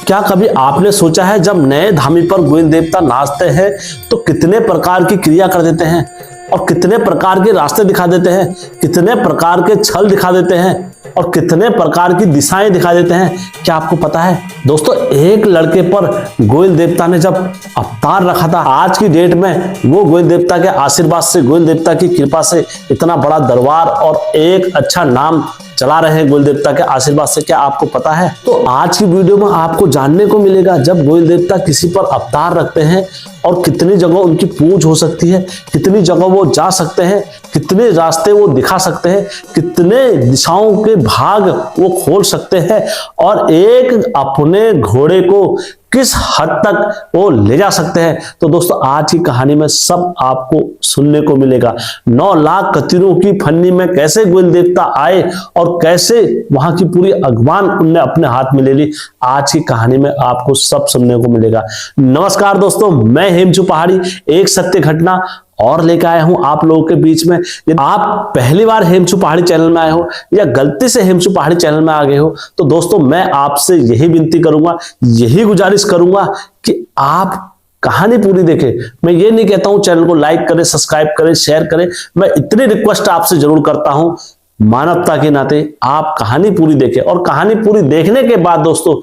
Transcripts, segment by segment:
क्या कभी आपने सोचा है जब नए धामी पर गोविंद देवता नाचते हैं तो कितने प्रकार की क्रिया कर देते हैं और कितने प्रकार के रास्ते दिखा देते हैं, कितने प्रकार के छल दिखा देते हैं और कितने प्रकार की दिशाएं दिखा देते हैं। क्या आपको पता है दोस्तों, एक लड़के पर गोविंद देवता ने जब अवतार रखा था, आज की डेट में वो गोविंद देवता के आशीर्वाद से, गोविंद देवता की कृपा से इतना बड़ा दरबार और एक अच्छा नाम चला रहे हैं गोविंद देवता के आशीर्वाद से। क्या आपको पता है? तो आज की वीडियो में आपको जानने को मिलेगा जब गोविंद देवता किसी पर अवतार रखते हैं और कितनी जगह उनकी पूज हो सकती है, कितनी जगह वो जा सकते हैं, कितने रास्ते वो दिखा सकते हैं, कितने दिशाओं के भाग वो खोल सकते हैं और एक अपने घोड़े को किस हद तक वो ले जा सकते हैं। तो दोस्तों आज की कहानी में सब आपको सुनने को मिलेगा। 9 लाख कतीरों की फन्नी में कैसे गोविंद देवता आए और कैसे वहां की पूरी अगवान उनने अपने हाथ में ले ली, आज की कहानी में आपको सब सुनने को मिलेगा। नमस्कार दोस्तों, मैं हेमचू पहाड़ी एक सत्य घटना और लेकर आया हूं आप लोगों के बीच में। यदि आप पहली बार हेमचू पहाड़ी चैनल में आए हो या गलती से हेमचू पहाड़ी चैनल में आ गए हो तो दोस्तों मैं आपसे यही विनती करूंगा, यही गुजारिश करूंगा कि आप कहानी पूरी देखें। मैं ये नहीं कहता हूं चैनल को लाइक करें, सब्सक्राइब करें, शेयर करें, मैं इतनी रिक्वेस्ट आपसे जरूर करता हूं मानवता के नाते आप कहानी पूरी देखें। और कहानी पूरी देखने के बाद दोस्तों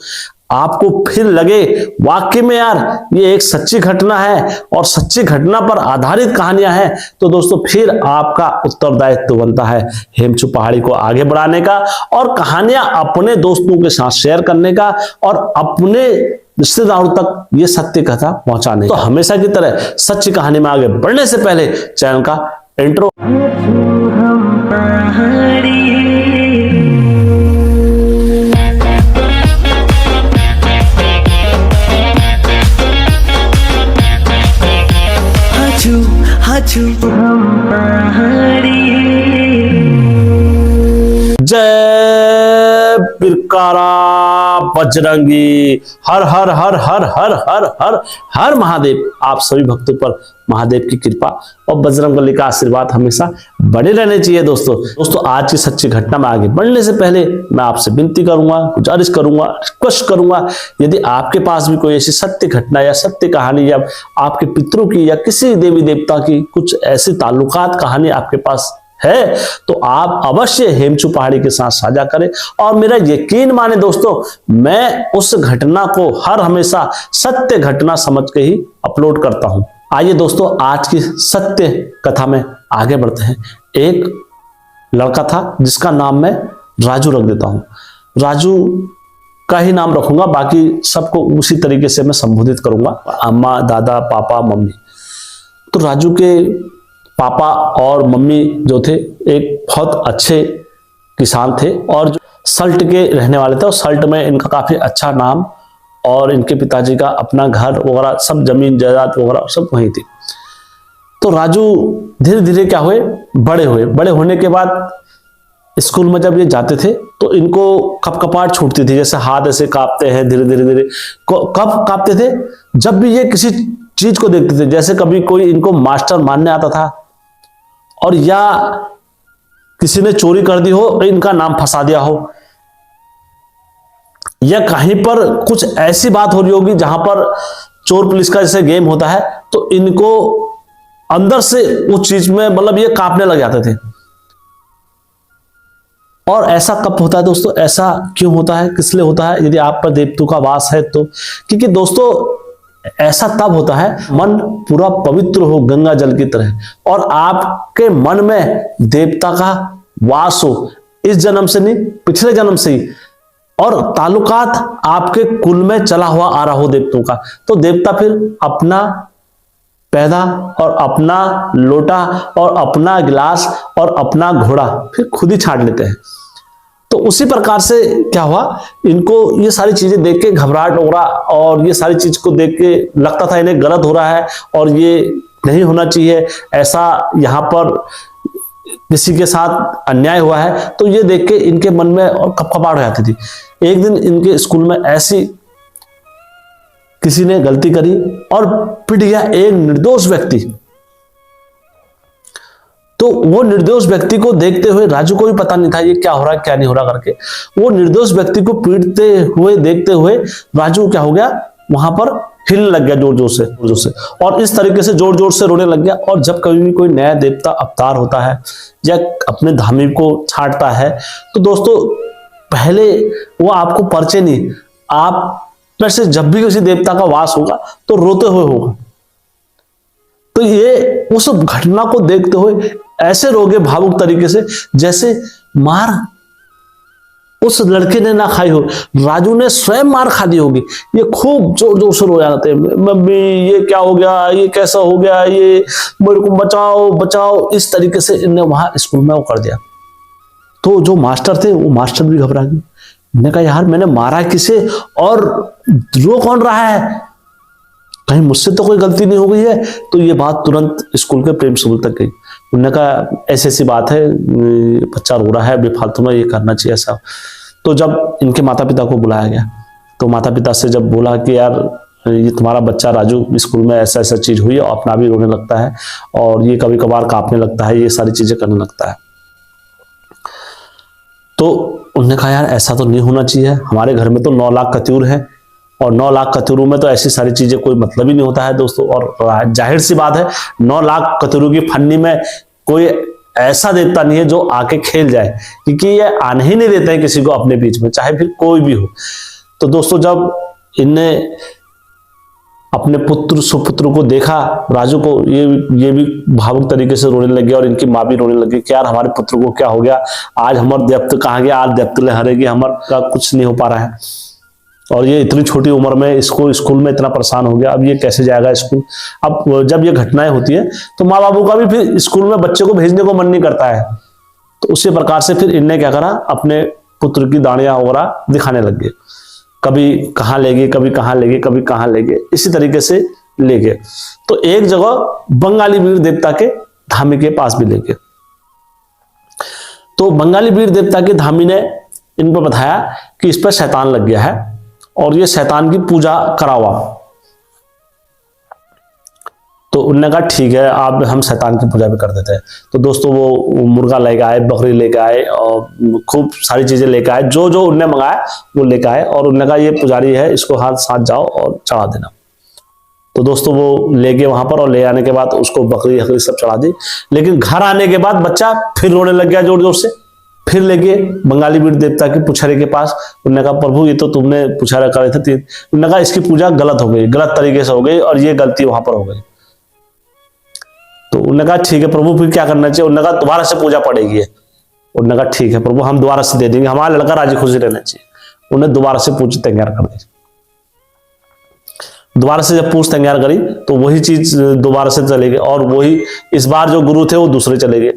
आपको फिर लगे वाकई में यार ये एक सच्ची घटना है और सच्ची घटना पर आधारित कहानियां हैं, तो दोस्तों फिर आपका उत्तरदायित्व बनता है हेमचू पहाड़ी को आगे बढ़ाने का और कहानियां अपने दोस्तों के साथ शेयर करने का और अपने रिश्तेदारों तक ये सत्य कथा पहुंचाने का। तो हमेशा की तरह सच्ची कहानी में आगे बढ़ने से पहले चैनल का इंट्रो। जय बिरकारा बजरंगी, हर हर हर हर हर हर हर हर महादेव। आप सभी भक्तों पर महादेव की कृपा और बजरंगबली का आशीर्वाद हमेशा बने रहने चाहिए। दोस्तों आज की सच्ची घटना में आगे बढ़ने से पहले मैं आपसे विनती करूंगा, गुजारिश करूंगा, रिक्वेस्ट करूंगा, यदि आपके पास भी कोई ऐसी सत्य घटना या सत्य कहानी या आपके पितरों की या किसी देवी देवता की कुछ ऐसी ताल्लुकात कहानी आपके पास है तो आप अवश्य हेमचू पहाड़ी के साथ साझा करें। और मेरा यकीन माने दोस्तों, मैं उस घटना को हर हमेशा सत्य घटना समझ के ही अपलोड करता हूं। आइए दोस्तों आज की सत्य कथा में आगे बढ़ते हैं। एक लड़का था जिसका नाम मैं राजू रख देता हूं। राजू का ही नाम रखूंगा, बाकी सबको उसी तरीके से मैं संबोधित करूंगा, अम्मा, दादा, पापा, मम्मी। तो राजू के पापा और मम्मी जो थे एक बहुत अच्छे किसान थे और जो सल्ट के रहने वाले थे और सल्ट में इनका काफी अच्छा नाम और इनके पिताजी का अपना घर वगैरह सब जमीन जायदाद वगैरह सब वहीं थी। तो राजू धीरे धीरे क्या हुए, बड़े हुए। बड़े होने के बाद स्कूल में जब ये जाते थे तो इनको कपकपाहट छूटती थी, जैसे हाथ ऐसे कांपते हैं धीरे धीरे धीरे। कब कांपते थे? जब भी ये किसी चीज को देखते थे, जैसे कभी कोई इनको मास्टर मारने आता था और या किसी ने चोरी कर दी हो, इनका नाम फंसा दिया हो, या कहीं पर कुछ ऐसी बात हो रही होगी जहां पर चोर पुलिस का जैसे गेम होता है, तो इनको अंदर से उस चीज में मतलब ये कांपने लग जाते थे। और ऐसा कब होता है दोस्तों? ऐसा क्यों होता है, किस लिए होता है? यदि आप पर देवताओं का वास है तो, क्योंकि दोस्तों ऐसा तब होता है मन पूरा पवित्र हो गंगा जल की तरह और आपके मन में देवता का वास हो, इस जन्म से नहीं पिछले जन्म से ही, और ताल्लुकात आपके कुल में चला हुआ आ रहा हो देवताओं का, तो देवता फिर अपना पैदा और अपना लोटा और अपना गिलास और अपना घोड़ा फिर खुद ही छाट लेते हैं। तो उसी प्रकार से क्या हुआ, इनको ये सारी चीजें देख के घबराहट हो रहा और ये सारी चीज को देख के लगता था इन्हें गलत हो रहा है और ये नहीं होना चाहिए, ऐसा यहाँ पर किसी के साथ अन्याय हुआ है। तो ये देख के इनके मन में और कपकपाहट हो जाती थी। एक दिन इनके स्कूल में ऐसी किसी ने गलती करी और पिट गया एक निर्दोष व्यक्ति। तो वो निर्दोष व्यक्ति को देखते हुए राजू को भी पता नहीं था ये क्या हो रहा है क्या नहीं हो रहा करके, वो निर्दोष व्यक्ति को पीटते हुए देखते हुए राजू क्या हो गया, वहां पर हिलने लग गया जोर जोर से और इस तरीके से जोर जोर से रोने लग गया। और जब कभी भी कोई नया देवता अवतार होता है या अपने धामी को छांटता है तो दोस्तों पहले वो आपको परिचय नहीं, आप में से जब भी किसी देवता का वास होगा तो रोते हुए होगा। तो ये उस घटना को देखते हुए ऐसे रोगे भावुक तरीके से जैसे मार उस लड़के ने ना खाई हो, राजू ने स्वयं मार खा दी होगी। ये खूब जोर जोर से रोया जाते, मम्मी ये क्या हो गया, ये कैसा हो गया, ये मेरे को बचाओ बचाओ, इस तरीके से इन्हें वहां स्कूल में वो कर दिया। तो जो मास्टर थे वो मास्टर भी घबरा गए, मैंने कहा यार मैंने मारा किसे और रो कौन रहा है, कहीं मुझसे तो कोई गलती नहीं हो गई है। तो ये बात तुरंत स्कूल के प्रिंसिपल तक गई, उन्होंने कहा ऐसी ऐसी बात है, बच्चा रो रहा है बेफालतू में, ये करना चाहिए ऐसा। तो जब इनके माता पिता को बुलाया गया तो माता पिता से जब बोला कि यार ये तुम्हारा बच्चा राजू स्कूल में ऐसा ऐसा चीज हुई, और अपना भी रोने लगता है और ये कभी कभार कांपने लगता है, ये सारी चीजें करने लगता है। तो उन्होंने कहा यार ऐसा तो नहीं होना चाहिए, हमारे घर में तो 9 लाख कत्यूर है और 9 लाख कतूरों में तो ऐसी सारी चीजें कोई मतलब ही नहीं होता है दोस्तों। और जाहिर सी बात है 9 लाख कतूरों की फन्नी में कोई ऐसा देवता नहीं है जो आके खेल जाए, क्योंकि ये आने ही नहीं देते हैं किसी को अपने बीच में, चाहे फिर कोई भी हो। तो दोस्तों जब इनने अपने पुत्र सुपुत्र को देखा, राजू को, ये भी भावुक तरीके से रोने लगे और इनकी माँ भी रोने लगी कि यार हमारे पुत्र को क्या हो गया, आज हमारे दैत्य कहाँ गया, आज दैत्य ले हरेगी, हमारा कुछ नहीं हो पा रहा है और ये इतनी छोटी उम्र में इसको स्कूल में इतना परेशान हो गया, अब ये कैसे जाएगा स्कूल। अब जब ये घटनाएं होती है तो माँ बापू का भी फिर स्कूल में बच्चे को भेजने को मन नहीं करता है। तो उसी प्रकार से फिर इनने क्या करा, अपने पुत्र की दाढ़ियां वगैरह दिखाने लग गए, कभी कहाँ ले गए, कभी कहाँ ले गए, कभी कहाँ ले गए, इसी तरीके से ले गए। तो एक जगह बंगाली वीर देवता के धामी के पास भी ले गए। तो बंगाली वीर देवता के धामी ने इन पर बताया कि इस पर शैतान लग गया है और ये शैतान की पूजा करावा। तो उन्होंने कहा ठीक है, आप हम शैतान की पूजा भी कर देते हैं। तो दोस्तों वो मुर्गा लेके आए, बकरी लेके आए और खूब सारी चीजें लेके आए, जो जो उनने मंगाया वो लेके आए और उन्होंने कहा ये पुजारी है, इसको हाथ साथ जाओ और चढ़ा देना। तो दोस्तों वो ले गए वहां पर और ले आने के बाद उसको बकरी हकरी सब चढ़ा दी। लेकिन घर आने के बाद बच्चा फिर रोने लग गया जोर जोर से। फिर ले गए बंगाली वीर देवता के पुछारे के पास, उन्होंने कहा प्रभु ये तो तुमने पुछारा करे थे, उन्होंने कहा इसकी पूजा गलत हो गई, गलत तरीके से हो गई और ये गलती वहां पर हो गई। तो उन्होंने कहा ठीक है प्रभु फिर क्या करना चाहिए, उन्होंने कहा दोबारा से पूजा पड़ेगी। उन्होंने कहा ठीक है प्रभु हम दोबारा से दे देंगे, हमारा लड़का राजी खुशी रहना चाहिए। उन्हें दोबारा से पूछ तैयार कर दी। दोबारा से जब पूछ तैयार करी तो वही चीज दोबारा से चले गए और वही इस बार जो गुरु थे वो दूसरे चले गए।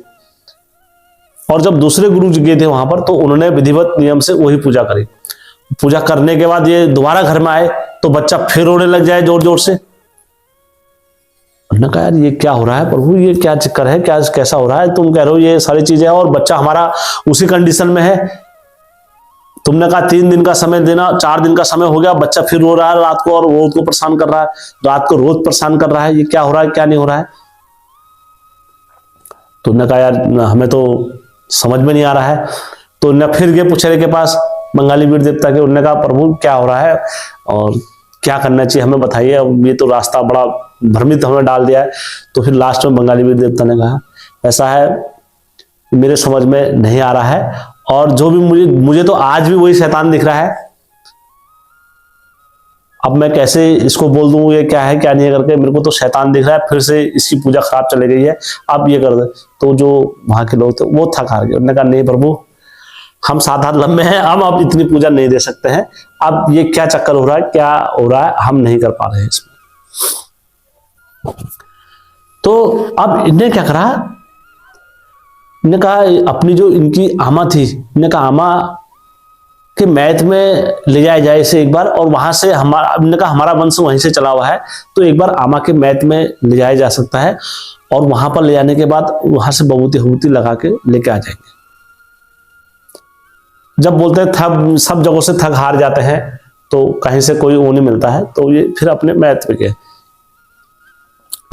और जब दूसरे गुरु जी गए थे वहां पर तो उन्होंने विधिवत नियम से वही पूजा करी। पूजा करने के बाद ये दोबारा घर में आए तो बच्चा फिर रोने लग जाए जोर जोर से। उन्होंने कहा यार ये क्या हो रहा है प्रभु, ये क्या चक्कर है, क्या कैसा हो रहा है, तुम कह रहे हो ये सारी चीजें और बच्चा हमारा उसी कंडीशन में है। तुमने कहा 3 दिन का समय देना, 4 दिन का समय हो गया, बच्चा फिर रो रहा है रात को और रोज को परेशान कर रहा है, रात को रोज परेशान कर रहा है, ये क्या हो रहा है क्या नहीं हो रहा है। तो उन्होंने कहा यार हमें तो समझ में नहीं आ रहा है। तो उन्होंने फिर गए पुछारे के पास बंगाली वीर देवता के, उन्होंने कहा प्रभु क्या हो रहा है और क्या करना चाहिए हमें बताइए, ये तो रास्ता बड़ा भ्रमित हमें डाल दिया है। तो फिर लास्ट में बंगाली वीर देवता ने कहा ऐसा है मेरे समझ में नहीं आ रहा है और जो भी मुझे तो आज भी वही शैतान दिख रहा है। अब मैं कैसे इसको बोल दूं ये क्या है क्या नहीं है करके, मेरे को तो शैतान दिख रहा है, फिर से इसकी पूजा खराब चली गई है, अब ये कर दे। तो जो वहां के लोग थे वो थक हार गए, उन्होंने कहा नहीं प्रभु हम 7 हाथ लंबे हैं, हम अब इतनी पूजा नहीं दे सकते हैं, अब ये क्या चक्कर हो रहा है क्या हो रहा है हम नहीं कर पा रहे हैं इसमें। तो अब इन्हें क्या करा, इन्हें कहा अपनी जो इनकी आमा थी, इन्हें कहा आमा के मैथ में ले जाया जाए इसे एक बार, और वहां से हमने कहा हमारा वंश वहीं से चला हुआ है तो एक बार आमा के मैथ में ले जाया जा सकता है और वहां पर ले जाने के बाद वहां से बबूती हबूती लगा के लेके आ जाएंगे। जब बोलते हैं थक सब जगहों से थक हार जाते हैं तो कहीं से कोई वो नहीं मिलता है, तो ये फिर अपने मैथ पे गए।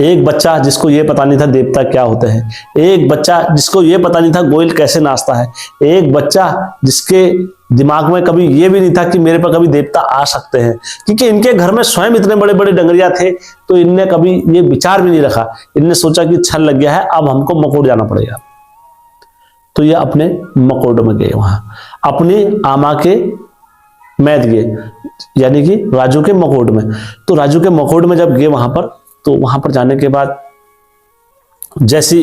एक बच्चा जिसको ये पता नहीं था देवता क्या होते हैं, एक बच्चा जिसको ये पता नहीं था गोयल कैसे नाचता है, एक बच्चा जिसके दिमाग में कभी ये भी नहीं था कि मेरे पर कभी देवता आ सकते हैं, क्योंकि इनके घर में स्वयं इतने बड़े बड़े डंगरिया थे, तो इनने कभी ये विचार भी नहीं रखा। इनने सोचा कि छल लग गया है, अब हमको मकोड़ जाना पड़ेगा। तो ये अपने मकोड़ में गए, वहां अपनी आमा के मैद गए, यानी कि राजू के मकोड़ में। तो राजू के मकोड़ में जब गए वहां पर, तो वहां पर जाने के बाद जैसी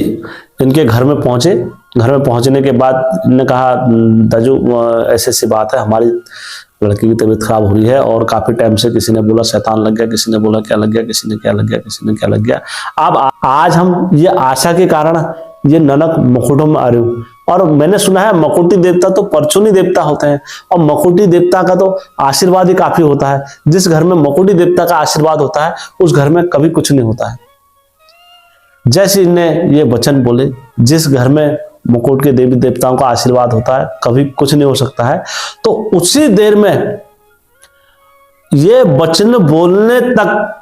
इनके घर में पहुंचे, घर में पहुंचने के बाद इन्होंने कहा दाजू ऐसी ऐसी बात है, हमारी लड़की की तबीयत खराब हो रही है और काफी टाइम से किसी ने बोला शैतान लग गया, किसी ने बोला क्या लग गया, किसी ने क्या लग गया, किसी ने क्या लग गया। अब आज हम ये आशा के कारण ये ननक मकुटों में आ रही हूँ, और मैंने सुना है मकुटी देवता तो परचुनी देवता होते हैं, और मकुटी देवता का तो आशीर्वाद ही काफी होता है। जिस घर में मकुटी देवता का आशीर्वाद होता है उस घर में कभी कुछ नहीं होता है। जैसे इन्हें ये वचन बोले, जिस घर में मुकुट के देवी देवताओं का आशीर्वाद होता है कभी कुछ नहीं हो सकता है, तो उसी देर में ये वचन बोलने तक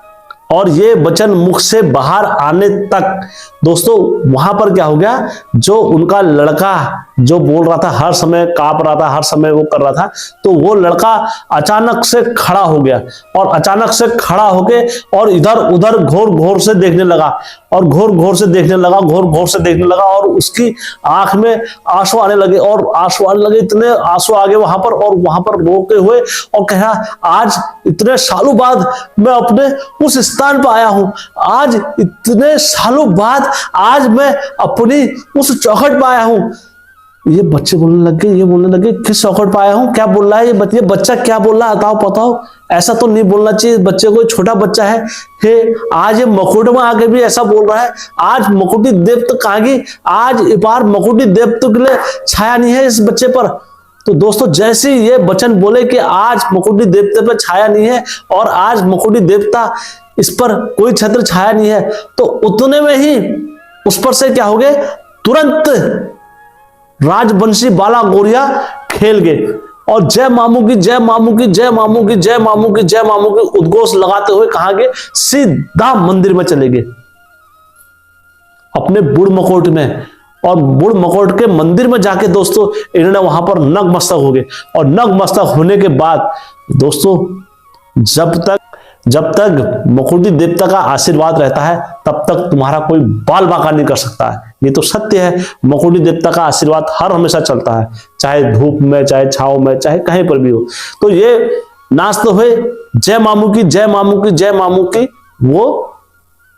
और ये वचन मुख से बाहर आने तक दोस्तों वहां पर क्या हो गया, जो उनका लड़का जो बोल रहा था, हर समय कांप रहा था, हर समय वो कर रहा था, तो वो लड़का अचानक से खड़ा हो गया, और अचानक से खड़ा होके और इधर उधर घोर घोर से देखने लगा, और घोर घोर से देखने लगा, घोर घोर से देखने लगा, और उसकी आंख में आंसू आने लगे, और आंसू आने लगे, इतने आंसू आ गए वहां पर, और वहां पर रोके हुए और कहा आज इतने सालों बाद मैं अपने उस स्थान पर आया हूं, आज इतने सालों बाद आज मैं अपनी उस चौखट पर आया हूं। ये बच्चे बोलने लग गए, ये बोलने लगे किस चौखट पर आया हूं, क्या बोल रहा है ये बच्चा क्या बोल रहा है, बताओ बताओ, ऐसा तो नहीं बोलना चाहिए, बच्चे कोई छोटा बच्चा है, हे आज ये मकुट में आके भी ऐसा बोल रहा है, आज मकुटी देवता कहाँ गई, आज इस बार मकुटी देवता के लिए छाया नहीं है इस बच्चे पर। तो दोस्तों जैसे ये वचन बोले कि आज मकुटी देवता पर छाया नहीं है और आज मकुटी देवता इस पर कोई छत्र छाया नहीं है, तो उतने में ही उस पर से क्या हो गए, तुरंत राजवंशी बाला गौरिया खेल गए और जय मामू की जय मामू की जय मामू की जय मामू की जय मामू की उद्घोष लगाते हुए कहां गए, सीधा मंदिर में चले गए अपने बुढ़ मकोट में। और बुढ़ मकोट के मंदिर में जाके दोस्तों इन्होंने वहां पर नगमस्तक हो गए, और नगमस्तक होने के बाद दोस्तों जब तक मकुटी देवता का आशीर्वाद रहता है तब तक तुम्हारा कोई बाल बांका नहीं कर सकता है, ये तो सत्य है। मकुटी देवता का आशीर्वाद हर हमेशा चलता है, चाहे धूप में, चाहे छाव में, चाहे कहीं पर भी हो। तो ये नाचते हुए जय मामू की जय मामू की जय मामू की वो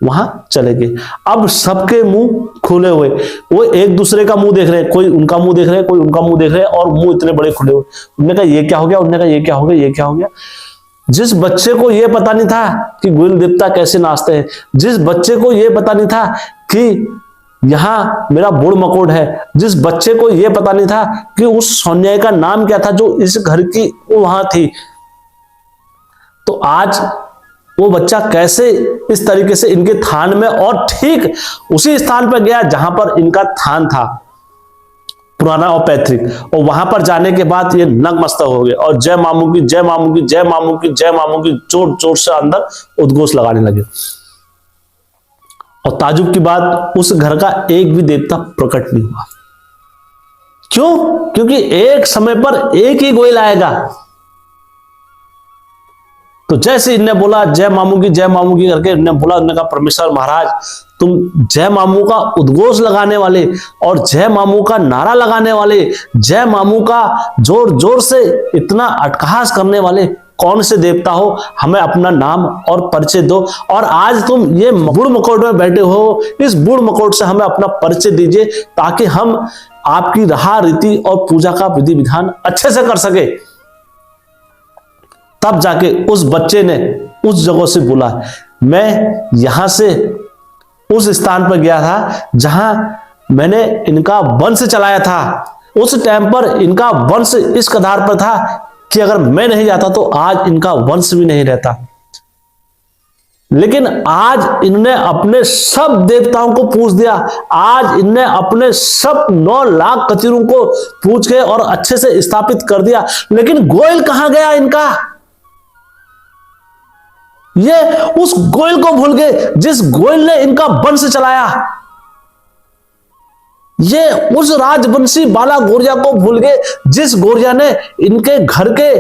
वहां चले गए। अब सबके मुंह खुले हुए, वो एक दूसरे का मुंह देख रहे हैं, कोई उनका मुंह देख रहे हैं, कोई उनका मुंह देख रहे हैं, और मुंह इतने बड़े खुले हुए। उन्होंने कहा ये क्या हो गया, उन्होंने कहा ये क्या हो गया, ये क्या हो गया। जिस बच्चे को यह पता नहीं था कि गोयल देवता कैसे नाचते हैं, जिस बच्चे को यह पता नहीं था कि यहां मेरा बुढ़ मकोड़ है, जिस बच्चे को यह पता नहीं था कि उस सोनिया का नाम क्या था जो इस घर की वहां थी, तो आज वो बच्चा कैसे इस तरीके से इनके थान में और ठीक उसी स्थान पर गया जहां पर इनका थान था पुराना और पैतृक, और वहां पर जाने के बाद ये नगमस्तक हो गए और जय मामू की जय मामू की जय मामू की जय मामू की जोर जोर से अंदर उद्घोष लगाने लगे। और ताजुब की बात, उस घर का एक भी देवता प्रकट नहीं हुआ। क्यों? क्योंकि एक समय पर एक ही गोयल आएगा। तो जैसे इनने बोला जय मामू की करके इनने बोला, इन्होंने कहा परमेश्वर महाराज तुम जय मामू का उद्घोष लगाने वाले और जय मामू का नारा लगाने वाले, जय मामू का जोर जोर से इतना अट्टहास करने वाले कौन से देवता हो, हमें अपना नाम और परिचय दो। और आज तुम ये बुढ़ मकोट में बैठे हो, इस बुढ़ मकोट से हमें अपना परिचय दीजिए ताकि हम आपकी रहा रीति और पूजा का विधि विधान अच्छे से कर सके। तब जाके उस बच्चे ने उस जगह से बोला, मैं यहां से उस स्थान पर गया था जहां मैंने इनका वंश चलाया था। उस टाइम पर इनका वंश इस कगार पर था कि अगर मैं नहीं जाता तो आज इनका वंश भी नहीं रहता। लेकिन आज इन्होंने अपने सब देवताओं को पूछ दिया, आज इनने अपने सब 9 लाख कचरों को पूछ के और अच्छे से स्थापित कर दिया। लेकिन गोयल कहां गया इनका? ये उस गोयल को भूल गए जिस गोयल ने इनका वंश चलाया। ये उस राजवंशी बाला गौरिया को भूल गए जिस गौरिया ने इनके घर के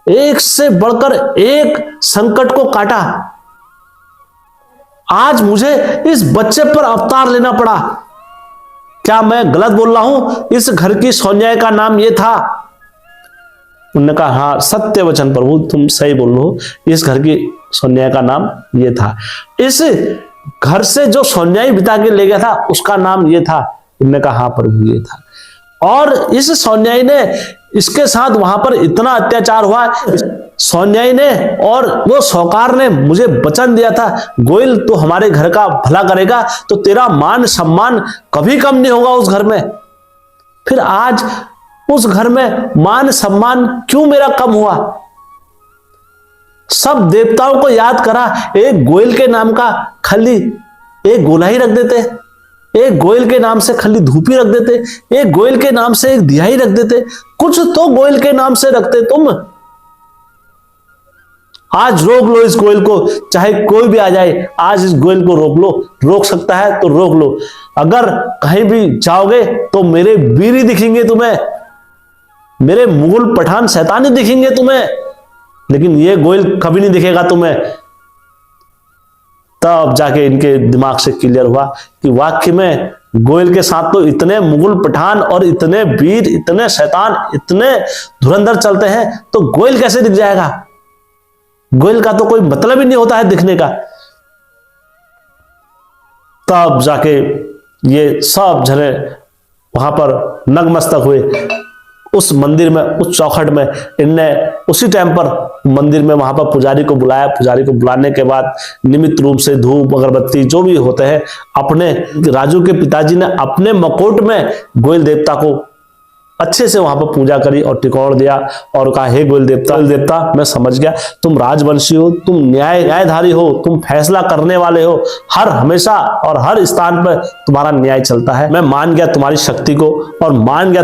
एक से बढ़कर एक संकट को काटा। आज मुझे इस बच्चे पर अवतार लेना पड़ा। क्या मैं गलत बोल रहा हूं? इस घर की सोनिया का नाम ये था। उन्होंने कहा हाँ सत्य वचन प्रभु, तुम सही बोल रहे हो, इस घर की सोनिया का नाम ये था। इस घर से जो सोनिया बिता के ले गया था उसका नाम ये था। उन्होंने कहा हाँ प्रभु ये था। और इस सोनिया ने इसके साथ वहां पर इतना अत्याचार हुआ। सोनिया ने और वो सौकार ने मुझे वचन दिया था, गोयल तो हमारे घर का भला करेगा तो तेरा मान सम्मान कभी कम नहीं होगा उस घर में। फिर आज उस घर में मान सम्मान क्यों मेरा कम हुआ? सब देवताओं को याद करा, एक गोयल के नाम का खाली एक गोला ही रख देते, एक गोयल के नाम से खाली धूपी रख देते, एक गोयल के नाम से एक दिया ही रख देते, कुछ तो गोयल के नाम से रखते तुम। आज रोक लो इस गोयल को, चाहे कोई भी आ जाए, आज इस गोयल को रोक लो। रोक सकता है तो रोक लो। अगर कहीं भी जाओगे तो मेरे वीर ही दिखेंगे तुम्हें, मेरे मुगल पठान शैतानी दिखेंगे तुम्हें, लेकिन ये गोयल कभी नहीं दिखेगा तुम्हें। तब जाके इनके दिमाग से क्लियर हुआ कि वाकई में गोयल के साथ तो इतने मुगल पठान और इतने वीर, इतने शैतान, इतने धुरंधर चलते हैं, तो गोयल कैसे दिख जाएगा? गोयल का तो कोई मतलब ही नहीं होता है दिखने का। तब जाके ये सब जने वहां पर नतमस्तक हुए उस मंदिर में, उस चौखट में। इनने उसी टाइम पर मंदिर में वहां पर पुजारी को बुलाया। पुजारी को बुलाने के बाद निमित्त रूप से धूप अगरबत्ती जो भी होते हैं, अपने राजू के पिताजी ने अपने मकोट में गोयल देवता को अच्छे से वहां पर पूजा करी और टिकोड़ दिया और कहा हे गोयल देवता मैं समझ गया, तुम राजवंशी हो, तुम न्यायधारी हो, तुम फैसला करने वाले हो, हर हमेशा और हर स्थान पर तुम्हारा न्याय चलता है। मैं मान गया तुम्हारी शक्ति को और मान गया